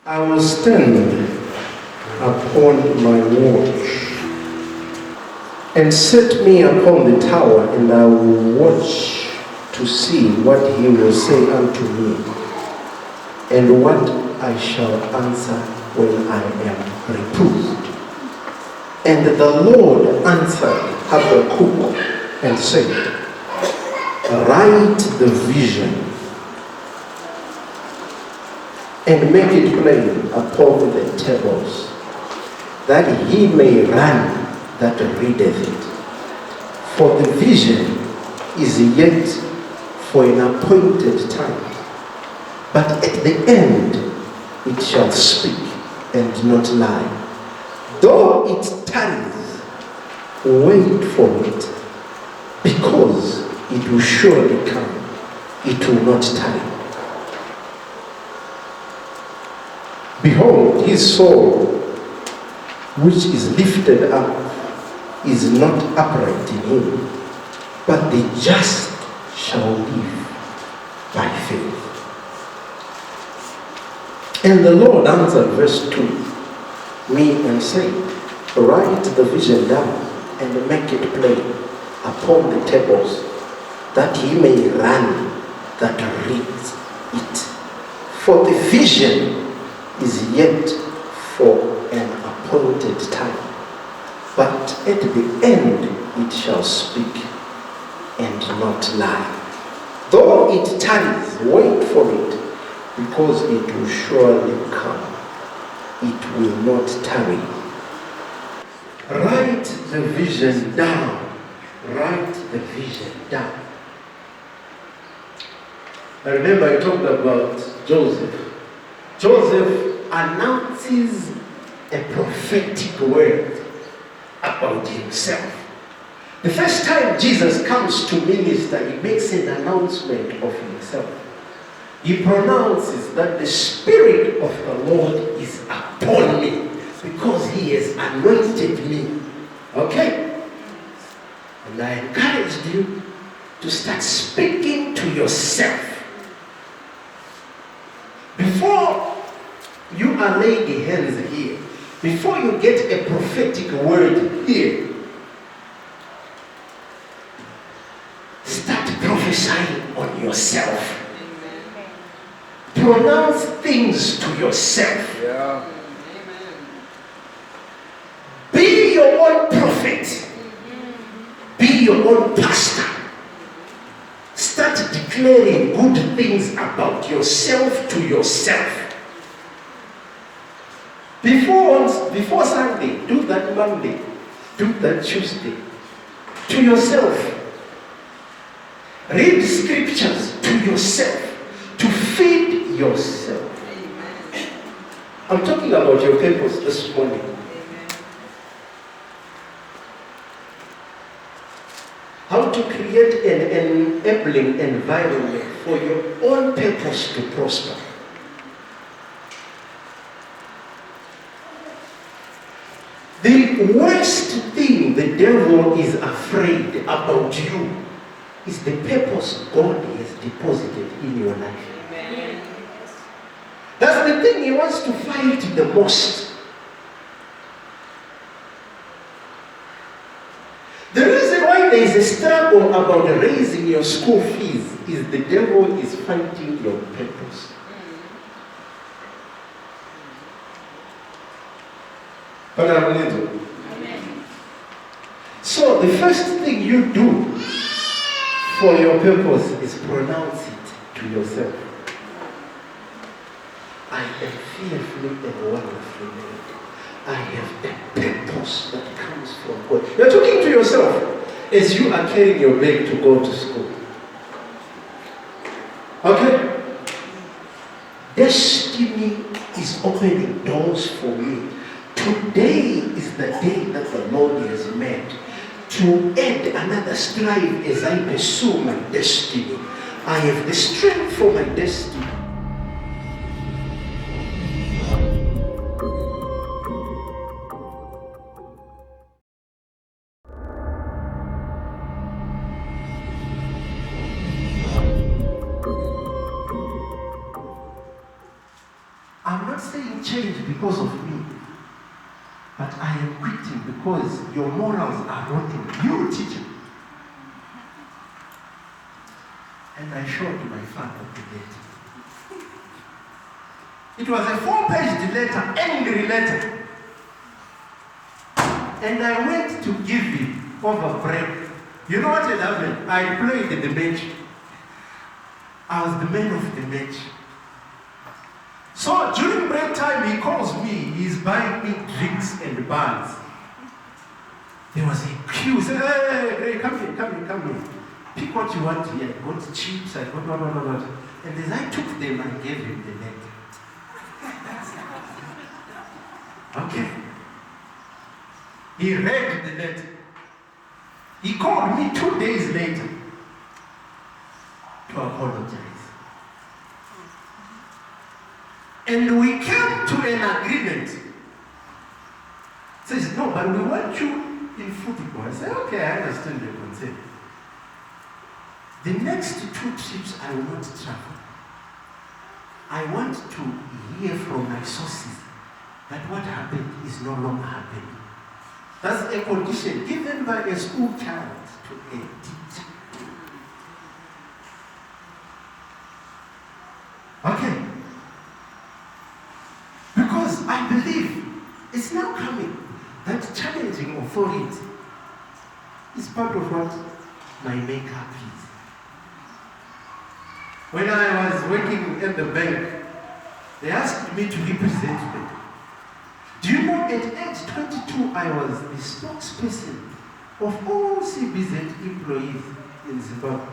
I will stand upon my watch and set me upon the tower, and I will watch to see what he will say unto me, and what I shall answer when I am reproved. And the Lord answered Habakkuk and said, write the vision and make it plain upon the tables, that he may run that readeth it. For the vision is yet for an appointed time, but at the end it shall speak and not lie. Though it tarries, wait for it, because it will surely come, it will not tarry. Behold, his soul, which is lifted up, is not upright in him, but the just shall live by faith. And the Lord answered, verse 2, me and said, write the vision down and make it plain upon the tables, that he may run that reads it. For the vision is yet for an appointed time, but at the end it shall speak and not lie. Though it tarries, wait for it, because it will surely come, it will not tarry. Write the vision down. Write the vision down. I remember I talked about Joseph. Joseph announces a prophetic word about himself. The first time Jesus comes to minister, he makes an announcement of himself. He pronounces that the Spirit of the Lord is upon me, because he has anointed me. Okay? And I encouraged you to start speaking to yourself. Before you are laying hands here, before you get a prophetic word here, start prophesying on yourself. Pronounce things to yourself. Yeah. Be your own prophet. Be your own pastor. Start declaring good things about yourself to yourself. Before Sunday, do that Monday, do that Tuesday, to yourself. Read scriptures to yourself, to feed yourself. I'm talking about your purpose this morning. How to create an enabling environment for your own purpose to prosper. The worst thing the devil is afraid about you is the purpose God has deposited in your life. Amen. That's the thing he wants to fight the most. The reason why there is a struggle about raising your school fees is the devil is fighting your purpose. Amen. So the first thing you do for your purpose is pronounce it to yourself. I am fearfully and wonderfully made. I have a purpose that comes from God. You're talking to yourself as you are carrying your bag to go to school. Okay? Destiny is opening doors for me. Today is the day that the Lord has made to add another strive as I pursue my destiny. I have the strength for my destiny. I'm not saying didn't change because of me. But I am quitting because your morals are rotten. You teacher. And I showed my father the letter. It was a 4-page letter, angry letter. And I went to give him over break. You know what had happened? I played the match. I was the man of the match. So during break time, he calls me. He's buying me drinks and buns. There was a queue. He said, hey, come here. Pick what you want here. I got chips, I got blah. And as I took them, I gave him the letter. Okay. He read the letter. He called me 2 days later to apologize. And we came to an agreement. Says, no, but we want you in football. I said, okay, I understand your concern. The next 2 trips I will not travel. I want to hear from my sources that what happened is no longer happening. That's a condition given by a school child to a teacher. Okay. Because I believe it's now coming that challenging authority is part of what my makeup is. When I was working at the bank, they asked me to represent them. Do you know, at age 22, I was the spokesperson of all CBZ employees in Zimbabwe,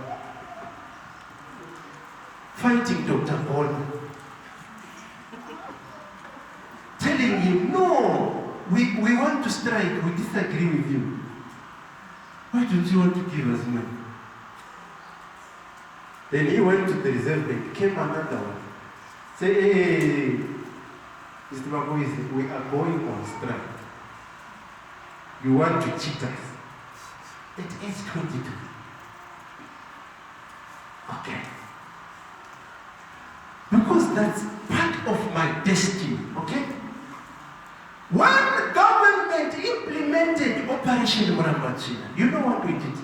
fighting Dr. Bond, telling him, no, we want to strike, we disagree with you. Why don't you want to give us money? Then he went to the Reserve Bank, came another one. Say, hey, Mr. Magoizi, we are going on strike. You want to cheat us? At age 22. Okay. Because that's part of my destiny, okay? When government implemented Operation Murambachina, you know what we did?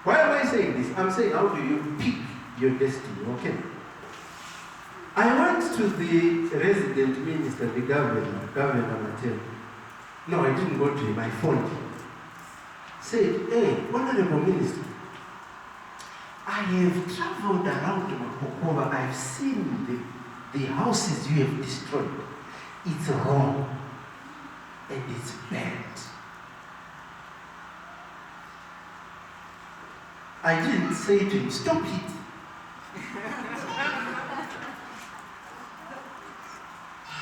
Why am I saying this? I'm saying, how do you pick your destiny, okay? I went to the resident minister, the governor Mateo. No, I didn't go to him, I phoned him. Said, hey, Honorable Minister, I have traveled around Makokova. I've seen the houses you have destroyed. It's wrong and it's bad. I didn't say to him, stop it.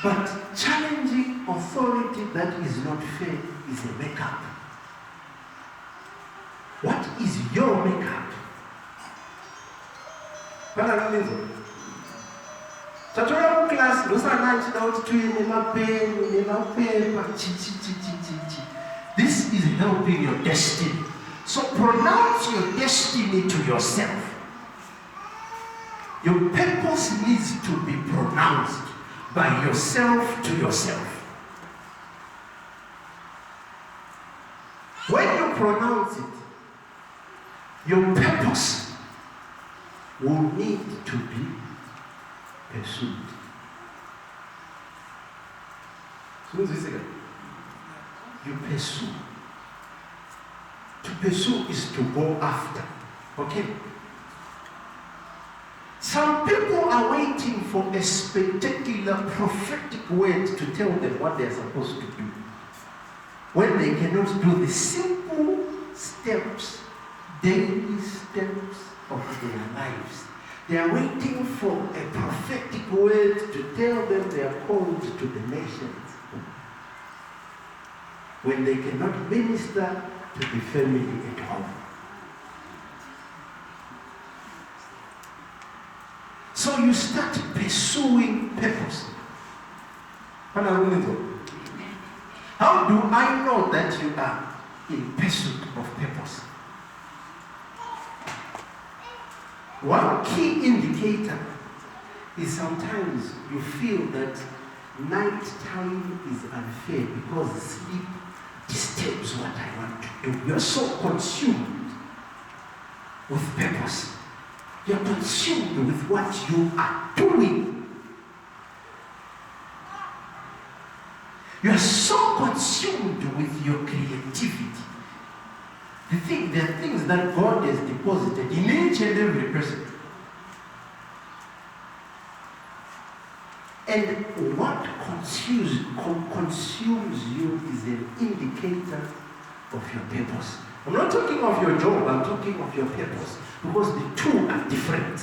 But challenging authority that is not fair is a makeup. What is your makeup? Tatoya class, this is helping your destiny. So pronounce your destiny to yourself. Your purpose needs to be pronounced by yourself to yourself. When you pronounce it, your purpose will need to be pursued. You pursue. To pursue is to go after. Okay? Some people are waiting for a spectacular prophetic word to tell them what they are supposed to do, when they cannot do the simple steps, daily steps of their lives. They are waiting for a prophetic word to tell them they are called to the nations, when they cannot minister to the family at home. So you start pursuing purpose. How do I know that you are in pursuit of purpose? One key indicator is sometimes you feel that night time is unfair because sleep disturbs what I want to do. You're so consumed with purpose. You're consumed with what you are doing. You're so consumed with your creativity. There are things that God has deposited in each and every person. And what consumes you is an indicator of your purpose. I'm not talking of your job, I'm talking of your purpose. Because the two are different.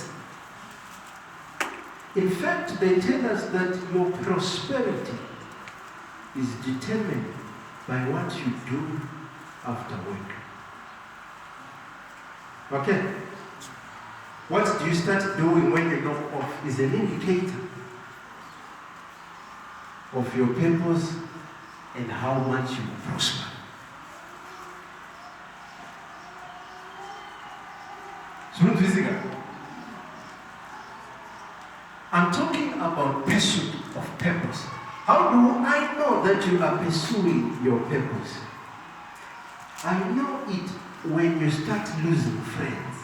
In fact, they tell us that your prosperity is determined by what you do after work. Okay? What do you start doing when you knock off is an indicator of your purpose and how much you prosper. I'm talking about pursuit of purpose. How do I know that you are pursuing your purpose? I know it when you start losing friends.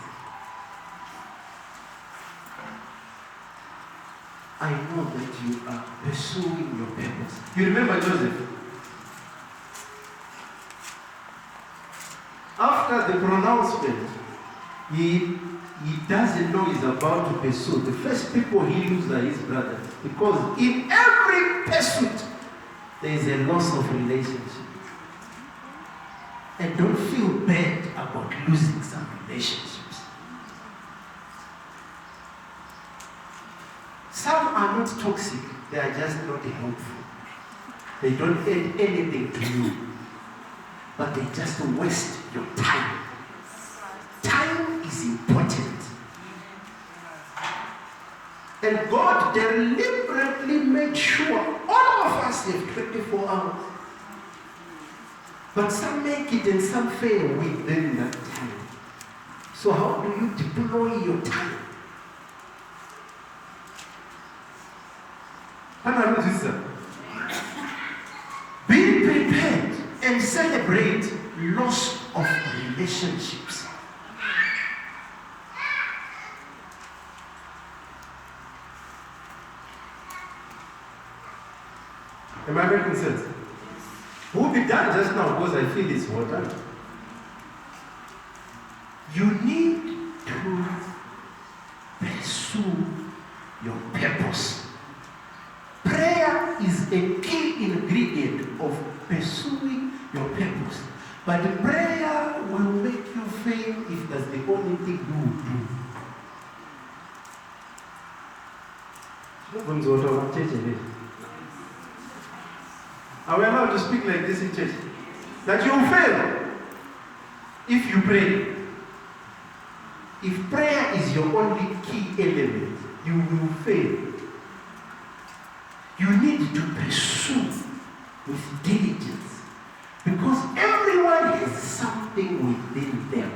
I know that you are pursuing your purpose. You remember Joseph? After the pronouncement, he doesn't know he's about to pursue. The first people he loses are his brothers. Because in every pursuit, there is a loss of relationship. And don't feel bad about losing some relationships. Some are not toxic, they are just not helpful. They don't add anything to you, but they just waste your time. Time is important. And God deliberately made sure all of us have 24 hours. But some make it and some fail within that time. So how do you deploy your time? Be prepared and celebrate loss of relationships. Am I making sense? We'll be done just now because I feel it's water. You need to pursue your purpose. Prayer is a key ingredient of pursuing your purpose. But the prayer will make you fail if that's the only thing you do. Are we allowed to speak like this in church? That you will fail if you pray. If prayer is your only key element, you will fail. You need to pursue with diligence because everyone has something within them.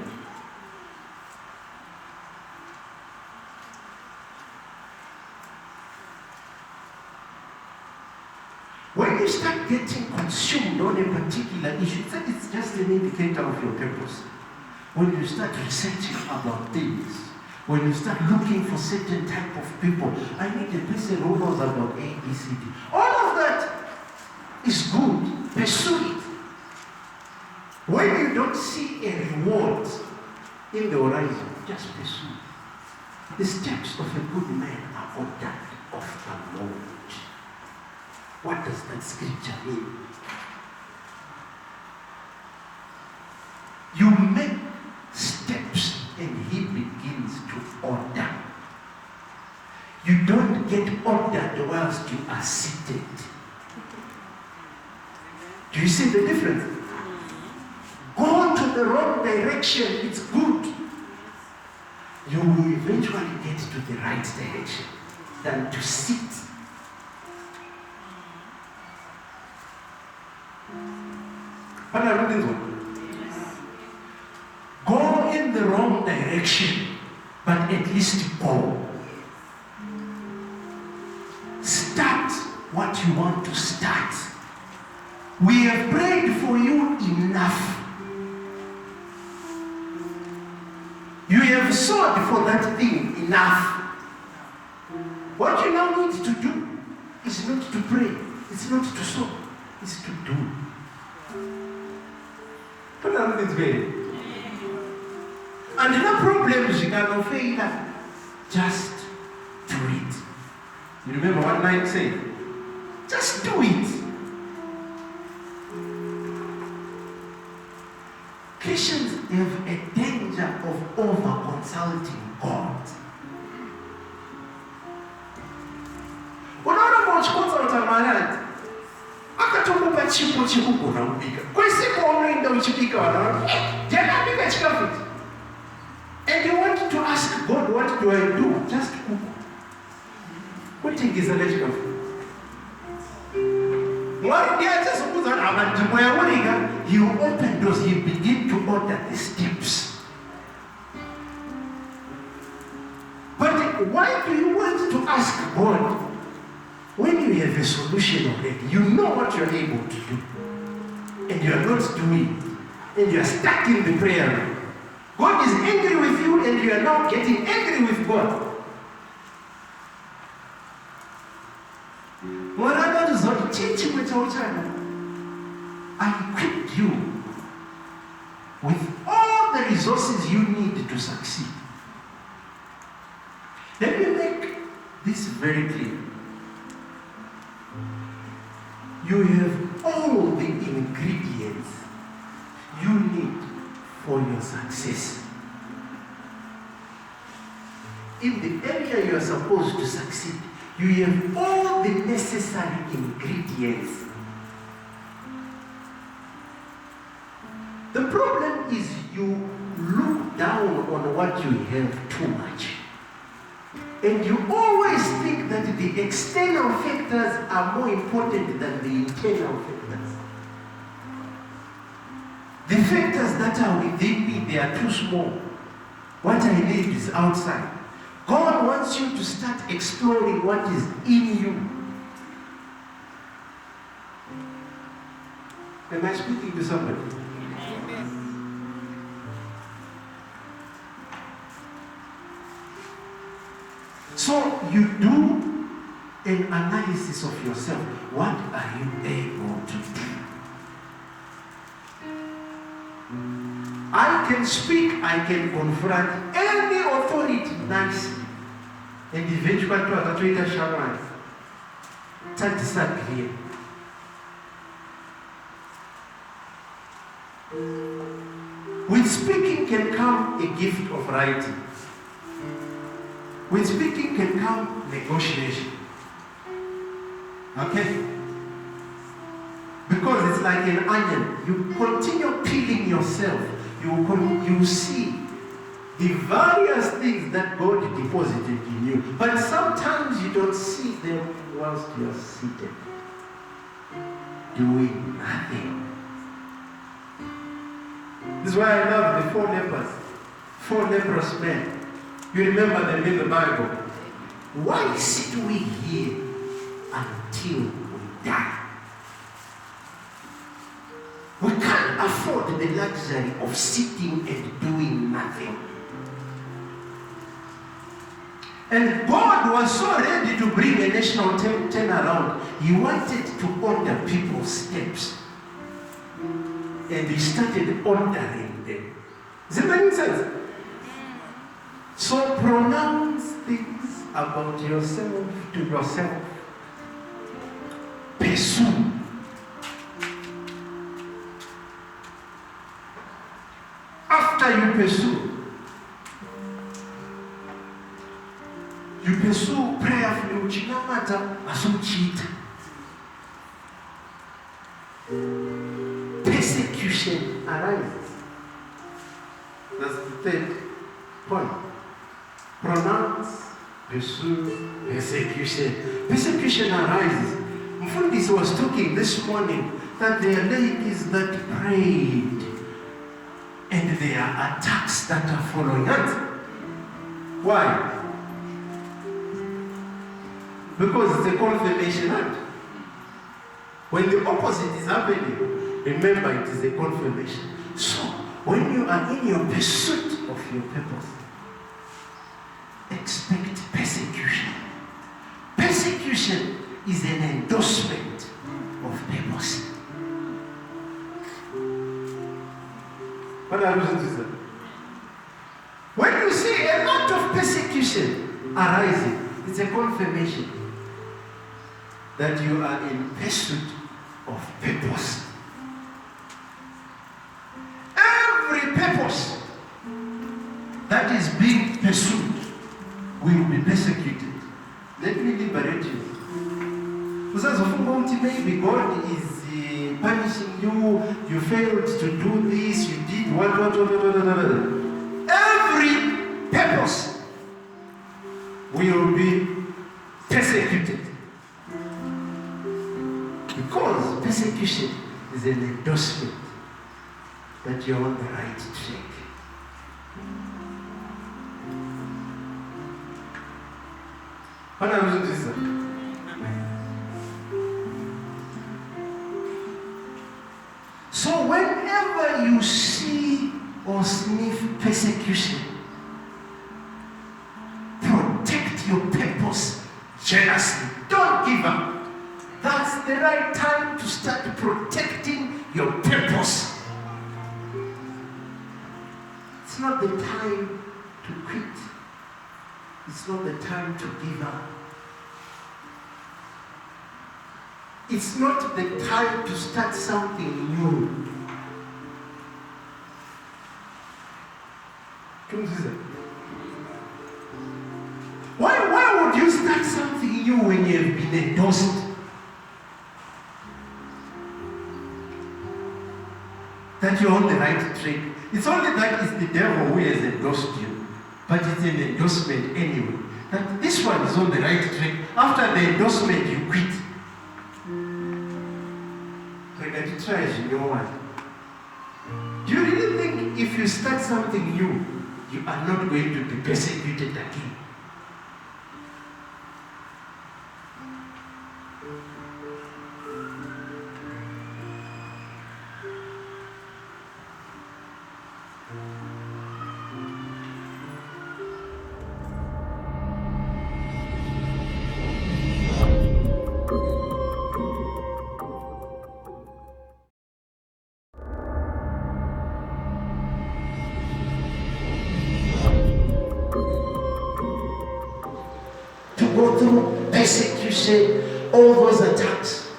When you start getting consumed on a particular issue, it's just an indicator of your purpose. When you start researching about things, when you start looking for certain type of people, I need a person who knows about A, B, C, D. All of that is good. Pursue it. When you don't see a reward in the horizon, just pursue it. The steps of a good man are ordered of the Lord. What does that scripture mean? You make steps and he begins to order. You don't get ordered whilst you are seated. Do you see the difference? Go to the wrong direction, it's good. You will eventually get to the right direction than to sit. Go in the wrong direction, but at least go. you want to start. We have prayed for you enough. You have sought for that thing enough. What you now need to do is not to pray, it's not to sow, it's to do. But I'm not very. And the problems you cannot fail, just do it. You remember what Mike said? Just do it. Christians have a danger of over-consulting God. Unaona mwachikonsulta maradi akatokupa chipo chikugona kubika kwesipo unoenda uchibika wanaona janabika chikafuti. And you want to ask God, what do I do? Just cook. What thing is a chikafuti? He will open doors, he begin to order the steps. But why do you want to ask God when you have a solution already? You know what you're able to do, and you are not doing it, and you are stuck in the prayer room. God is angry with you, and you are now getting angry with God. I equipped you with all the resources you need to succeed. Let me make this very clear. You have all the ingredients you need for your success. In the area you are supposed to succeed, you have all the necessary ingredients. The problem is you look down on what you have too much. And you always think that the external factors are more important than the internal factors. The factors that are within me, they are too small. What I need is outside. God wants you to start exploring what is in you. Am I speaking to somebody? So you do an analysis of yourself. What are you able to do? I can speak, I can confront any authority nicely. And eventually, I disagree. With speaking can come a gift of writing. With speaking can come negotiation. Okay? Because it's like an onion. You continue peeling yourself. You see the various things that God deposited in you. But sometimes you don't see them whilst you're seated, doing nothing. This is why I love the 4 lepers. 4 leprous men. You remember them in the Bible. Why sit we here until we die? We can't afford the luxury of sitting and doing nothing. And God was so ready to bring a national turnaround. He wanted to order people's steps. And he started ordering them. Does it make sense? So pronounce things about yourself to yourself. Pursue. After you pursue prayerfully, uchinamata asuchita. Persecution arises. That's the 3rd point. Pronounce, pursue, persecution. Persecution arises. Mfundisi was talking this morning that there are ladies that prayed and there are attacks that are following it. Why? Because it's a confirmation act. When the opposite is happening, remember it is a confirmation. So, when you are in your pursuit of your purpose, expect persecution. Persecution is an endorsement of purpose. What are you going to say? When you see a lot of persecution arising, it's a confirmation that you are in pursuit of purpose. Every purpose that is being pursued will be persecuted. Let me liberate you. Maybe God is punishing you, you failed to do this, you did what. Every purpose will be persecuted. Because persecution is an endorsement that you're on the right track. What are you doing, sir? So whenever you see or sniff persecution, protect your purpose jealously. Don't give up. That's the right time to start protecting your purpose. It's not the time to quit. It's not the time to give up. It's not the time to start something new. Why would you start something new when you have been endorsed? That you're on the right track. It's only that it's the devil who has endorsed you. But it's an endorsement anyway. That this one is on the right track. After the endorsement, you quit. Do you really think if you start something new, you are not going to be persecuted again? Go through persecution, all those attacks,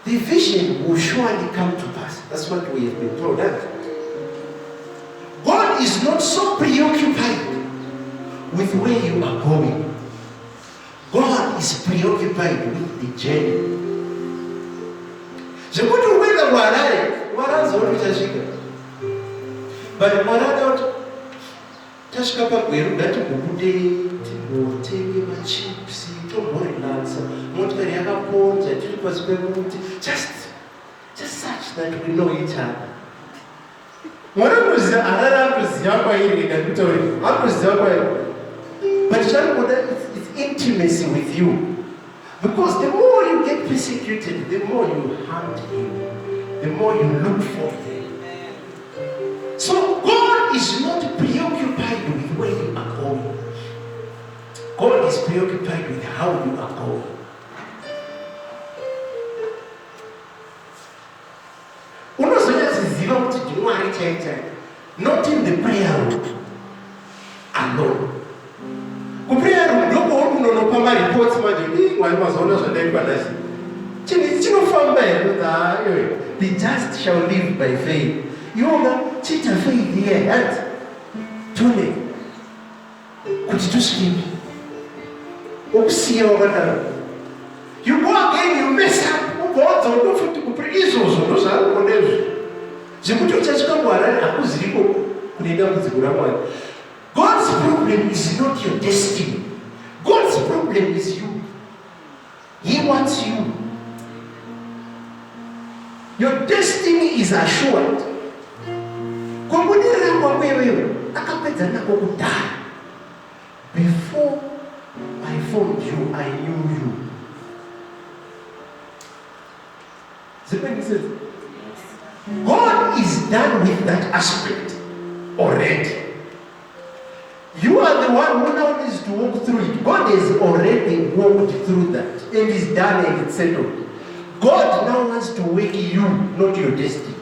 the vision will surely come to pass. That's what we have been told. God is not so preoccupied with where you are going. God is preoccupied with the journey. So what do we do? But tasvika pagweru ngatibude timotenge machips tomborelanza motikari yakaponja tiri pasi pemuti just such that we know each other. Mwanamuziva arara akuziva kwairi ngakutauri akuziva kwairi, but it's intimacy with you, because the more you get persecuted, the more you hunt him, the more you look for him. So God is not preoccupied with where you are going. God is preoccupied with how you are going. Not in the prayer room alone. The prayer room, the just shall live by faith. You know, cheater faith here, and Tony, could you just give me? You go again, you mess up. God's problem is not your destiny. God's problem is you. He wants you. Your destiny is assured. Before I formed you, I knew you. God is done with that aspect already. You are the one who now needs to walk through it. God has already walked through that and is done and it's settled. God now wants to wake you, not your destiny.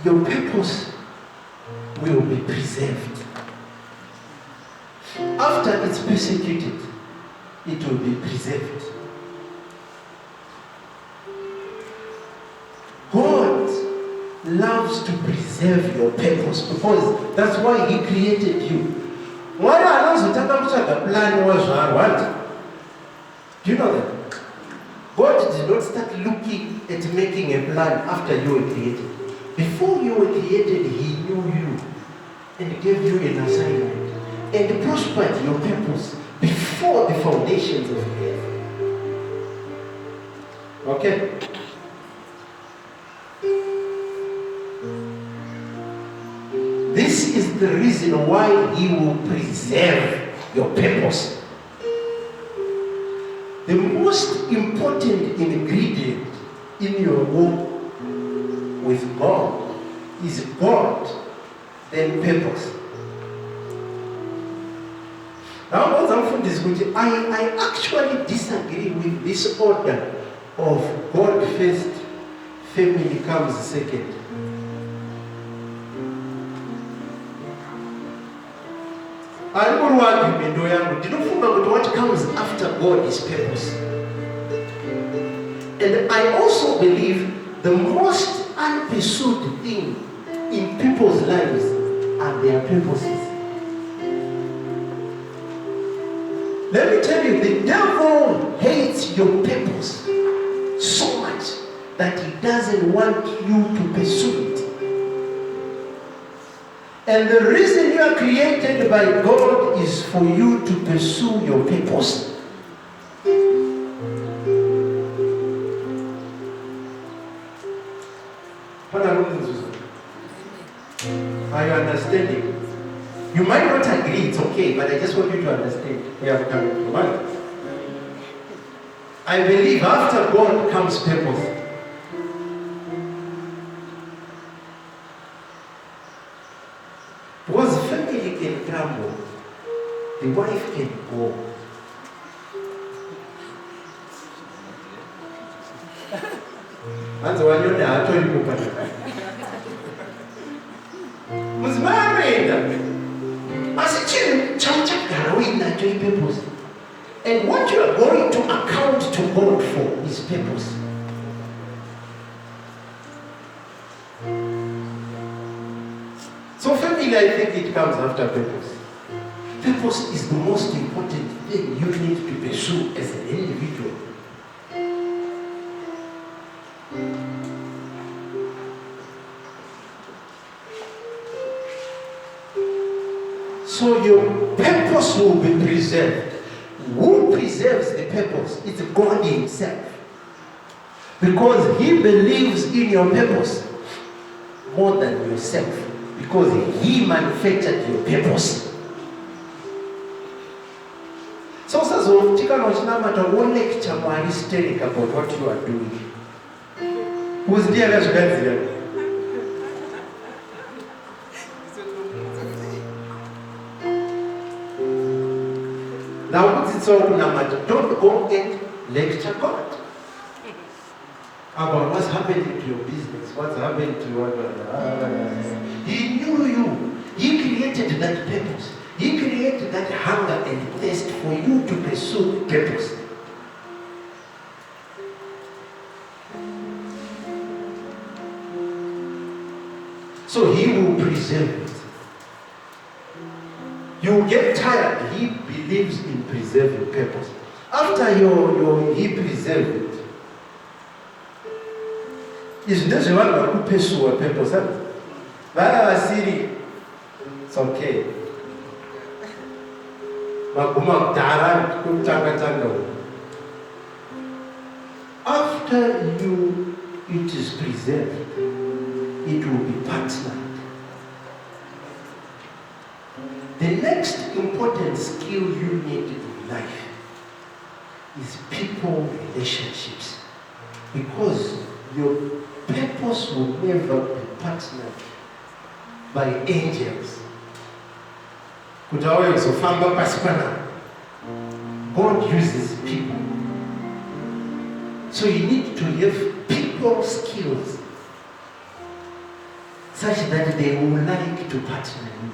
Your purpose will be preserved. After it's persecuted, it will be preserved. God loves to preserve your purpose because that's why He created you. Do you know that? God did not start looking at making a plan after you were created. Before you were created, He knew you and gave you an assignment and prospered your purpose before the foundations of the earth. Okay? This is the reason why He will preserve your purpose. The most important ingredient in your walk with God is God, then purpose. Now, I actually disagree with this order of God first, family comes second. I don't know what comes after God is purpose. And I also believe the most unpursued thing in people's lives are their purposes. Let me tell you, the devil hates your purpose so much that he doesn't want you to pursue it. And the reason you are created by God is for you to pursue your purpose. Are you understanding? You might not agree, it's okay, but I just want you to understand where I'm coming from. Right? I believe after God comes purpose. Because the family can crumble, the wife can go. That's the one you're I told you. Was married. As a child, purpose. And what you are going to account to God for is purpose. So family, I think it comes after purpose. Purpose is the most important thing you need to pursue as an individual. So your purpose will be preserved. Who preserves the purpose? It's God Himself. Because He believes in your purpose more than yourself. Because He manufactured your purpose. So one lecture more hysteric about what you are doing. Who's there as well? Now it's all don't go and lecture God about what's happening to your business, what's happening to your He knew you. He created that purpose. He created that hunger and thirst for you to pursue purpose. So He will preserve it. You get tired. He believes in preserving purpose. After He preserved it. Is this the one who pursue a purpose? It's okay. After it is preserved, it will be partnered. The next important skill you need in life is people relationships. Because your purpose will never be partnered by angels. God uses people. So you need to have people skills such that they will like to partner you.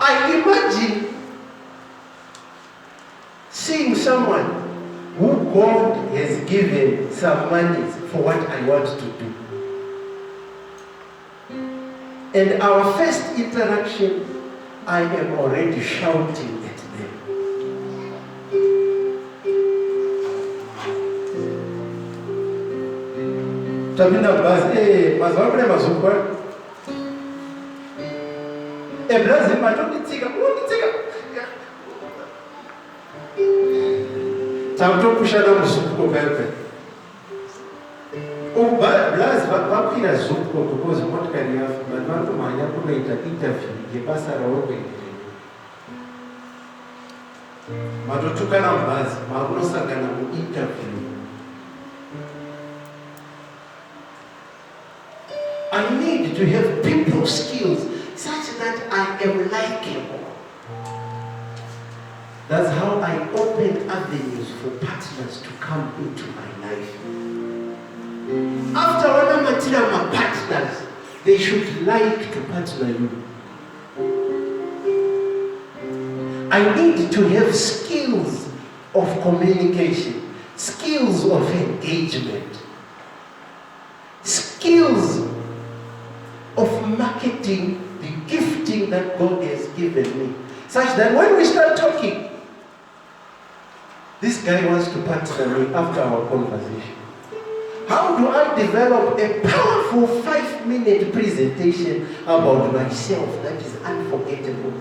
I imagine seeing someone who God has given some money for what I want to do. And our first interaction, I am already shouting at them. Vakwira zupo because motikari yafu vanhu manya kunoita interview yebasa ravo kuenderera matotukana mubhazi makunosangana muinterview. I need to have people skills such that I am likable. That's how I open avenues for partners to come into my life. After all my partners, they should like to partner you. I need to have skills of communication, skills of engagement, skills of marketing the gifting that God has given me, such that when we start talking, this guy wants to partner me after our conversation. How do I develop a powerful 5-minute presentation about myself that is unforgettable?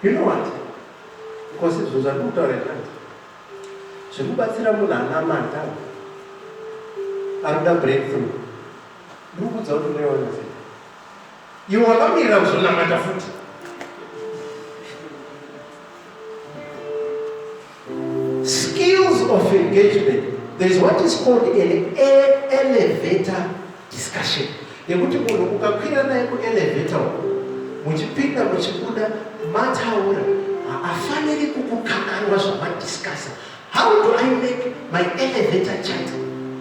You know what? Because it was a good already. So you got to another breakthrough. You are me around. Skills of engagement. There is what is called an elevator discussion. You go to elevator. Muchipinda muchikuda mataura afanele kukukanganwa zvama discuss. How do I make my elevator chat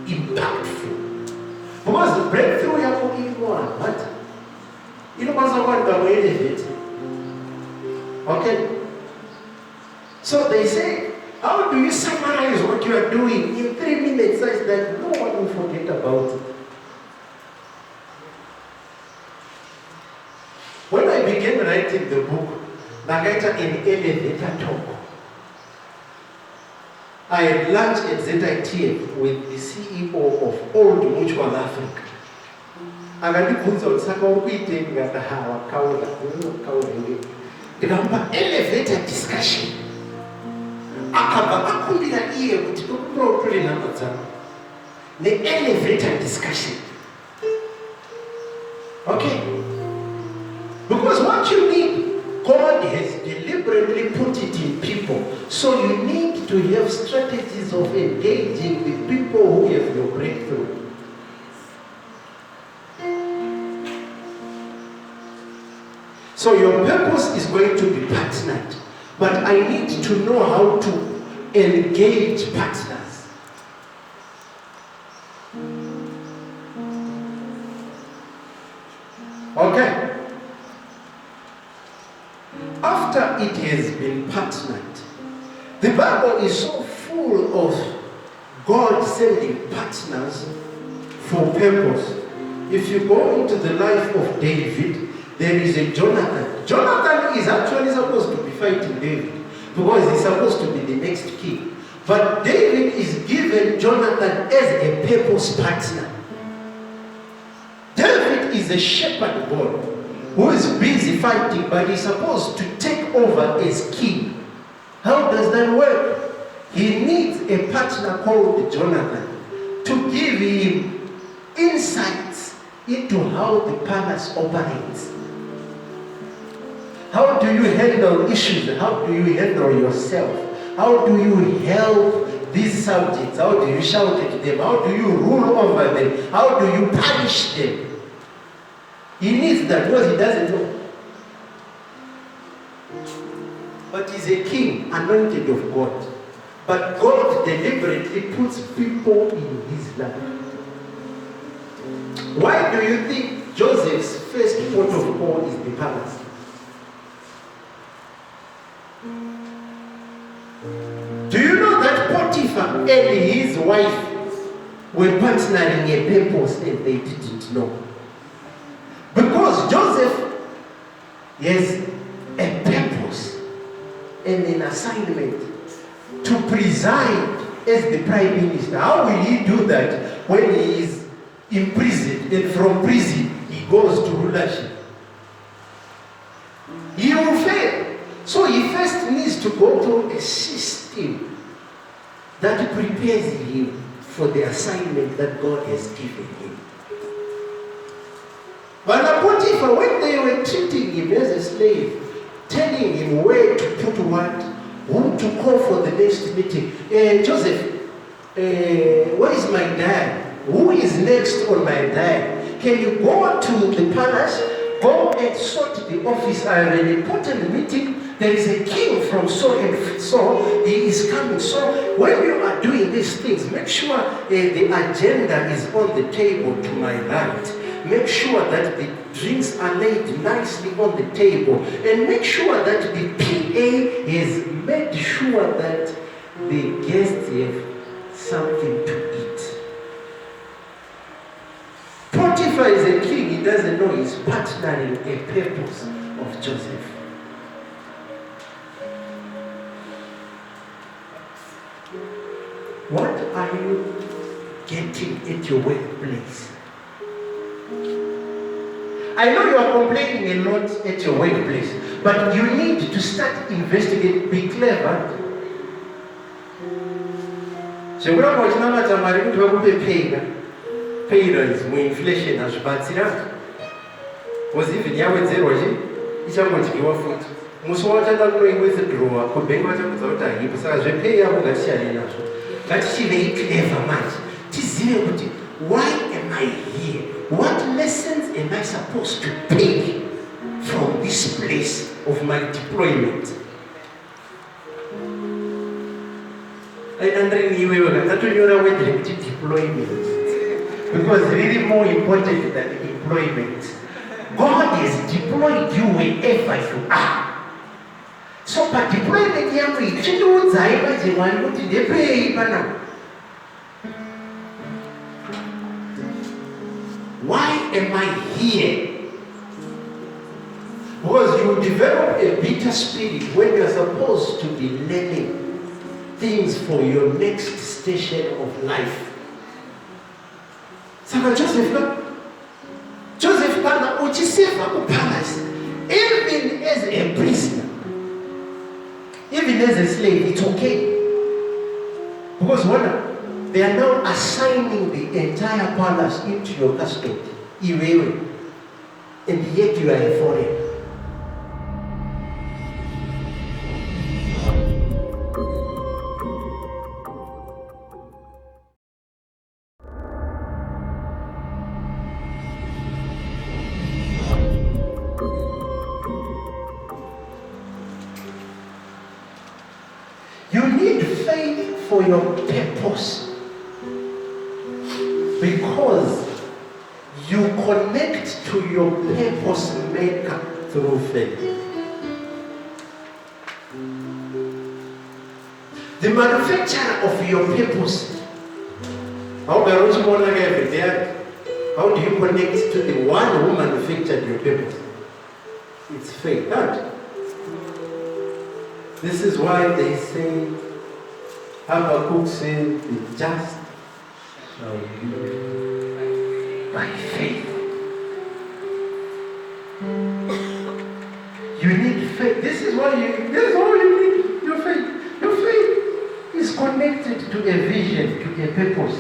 impactful? Because the breakthrough yako iko what? Inokwanisa kwanda mu elevator. Okay? So they say, how do you summarize what you are doing in 3 minutes such that no one will forget about it? When I began writing the book, Nagaita in Elevator Talk, I had lunch at ZITF with the CEO of Old Mutual Africa. Akandibvunza kuti saka uri kuitei ndikati wakaura ndikamba elevator discussion. Akabva akumbira iye kuti tokutore nhamba dzangu ne-elevator discussion. Okay? Because what you need, God has deliberately put it in people. So you need to have strategies of engaging with people who have your breakthrough. So your purpose is going to be partnered. But I need to know how to engage partners. Okay? After it has been partnered, the Bible is so full of God sending partners for purpose. If you go into the life of David, there is a Jonathan. Jonathan is actually supposed to be fighting David because he's supposed to be the next king. But David is given Jonathan as a purpose partner. David is a shepherd boy who is busy fighting, but he's supposed to take over as king. How does that work? He needs a partner called Jonathan to give him insights into how the palace operates. How do you handle issues? How do you handle yourself? How do you help these subjects? How do you shout at them? How do you rule over them? How do you punish them? He needs that because he doesn't know. But he's a king, anointed of God. But God deliberately puts people in his life. Why do you think Joseph's first port of call is the palace? Do you know that Potiphar and his wife were partnering a purpose and they didn't know? Because Joseph has a purpose and an assignment to preside as the prime minister. How will he do that when he is imprisoned and from prison he goes to rulership? He will fail. So he first needs to go through a system that prepares him for the assignment that God has given him. But Potiphar, when they were treating him as a slave, telling him where to put what, who to call for the next meeting. Joseph, where is my dad? Who is next on my dad? Can you go to the palace, go and sort the office? I have an important meeting. There is a king from so and so. He is coming. So when you are doing these things, make sure the agenda is on the table to my right. Make sure that the drinks are laid nicely on the table. And make sure that the PA has made sure that the guests have something to eat. Potiphar is a king. He doesn't know he's partnering a purpose of Joseph. What are you getting at your workplace? I know you are complaining a lot at your workplace, but you need to start investigating. Be clever. So we are going to pay rise when inflation has been was even Yahweh zero. It's a much give a foot. Muswata going with the drawer, who bang what without a heap, so as we pay out that Shana. That's she very clever much. Why am I here? What lessons am I supposed to take from this place of my deployment? And then you will not know when to deployment. Because really more important than employment. God has deployed you wherever you are. So, but deployment here, we don't they pay now. Why am I here? Because you develop a bitter spirit when you are supposed to be learning things for your next station of life. So Joseph Pana Uchisefa Palace, even as a prisoner, even as a slave, it's okay. Because what? They are now assigning the entire palace into your custody. And yet you are a foreigner. You need faith for your purpose. Because you connect to your purpose maker through faith. The manufacturer of your purpose. How do you connect to the one who manufactured your purpose? It's faith. Right? This is why they say, Habakkuk said, the just shall live by faith. You need faith. This is all you need, your faith. to a vision, to a purpose.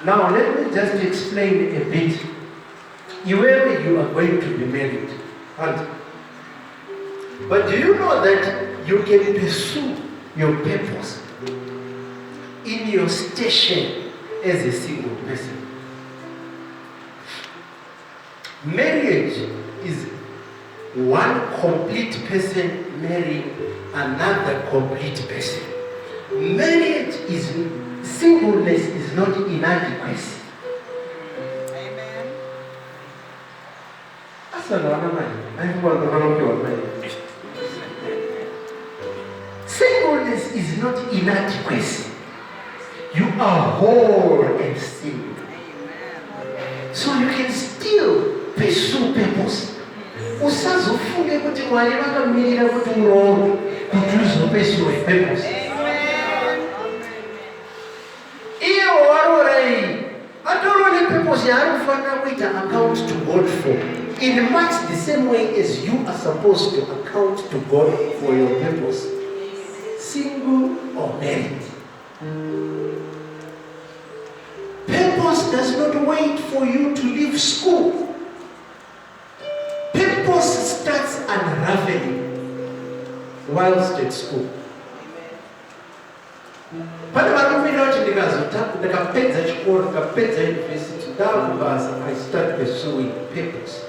Now let me just explain a bit. Wherever you are going to be married. But do you know that you can pursue your purpose in your station as a single person? Marriage is one complete person marrying another complete person. Marriage is, singleness is not inadequacy. Singleness is not inadequacy. You are whole and single. So you can still pursue purpose. Usazofunge kuti Mwari vakamirira kuti uroorwe kuti uzopursue purpose. Iye waroora iyi atoriwo nepurpose yaanofanira kuita account to God for. In much the same way as you are supposed to account to God for your purpose, single or married. Purpose does not wait for you to leave school. Purpose starts unraveling whilst at school. Pane vanomira kuti ndikapedza chikoro, ndikapedza university, ndakubasa, I start pursuing purpose.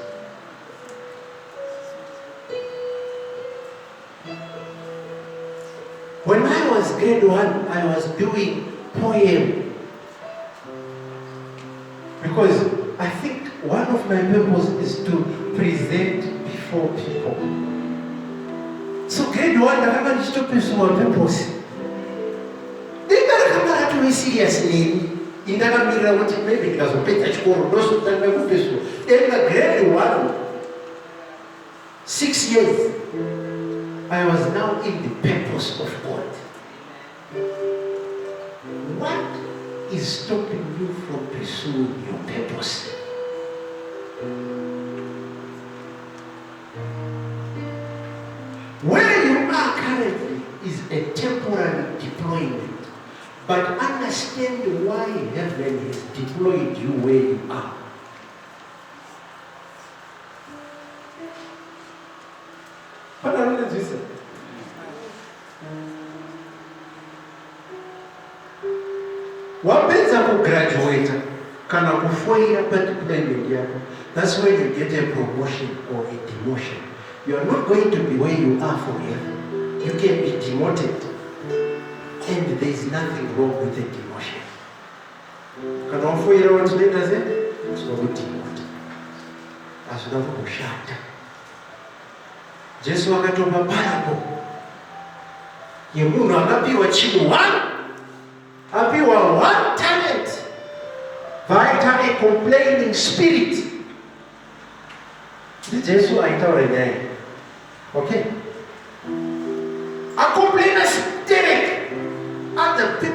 When I was grade 1, I was doing poem. Because I think one of my purpose is to present before people. So grade 1, ndakanga ndichitopursue purpose. Ndingarakanga ratove serious nini. Indakamirira kuti maybe ndikazopedza chikoro ndozotanga kupursue. Then grade 1, 6 years, I was now in the purpose of God. What is stopping you from pursuing your purpose? Where you are currently is a temporary deployment, but understand why heaven has deployed you where you are. What are you saying? Wapedza kugraduate kana kufoira padeployment yako, that's when you get a promotion or a demotion. You are not going to be where you are forever. You can be demoted, and there is nothing wrong with a demotion. Kana wafoira what later say? It's not demoted. As not kushata. Jesu akatopa parable yemunhu akapiwa chinhu 1, apiwa 1 talent, vaita a complaining spirit. Jesu aitaura nyaya. Okay? A complainer spirit. Other people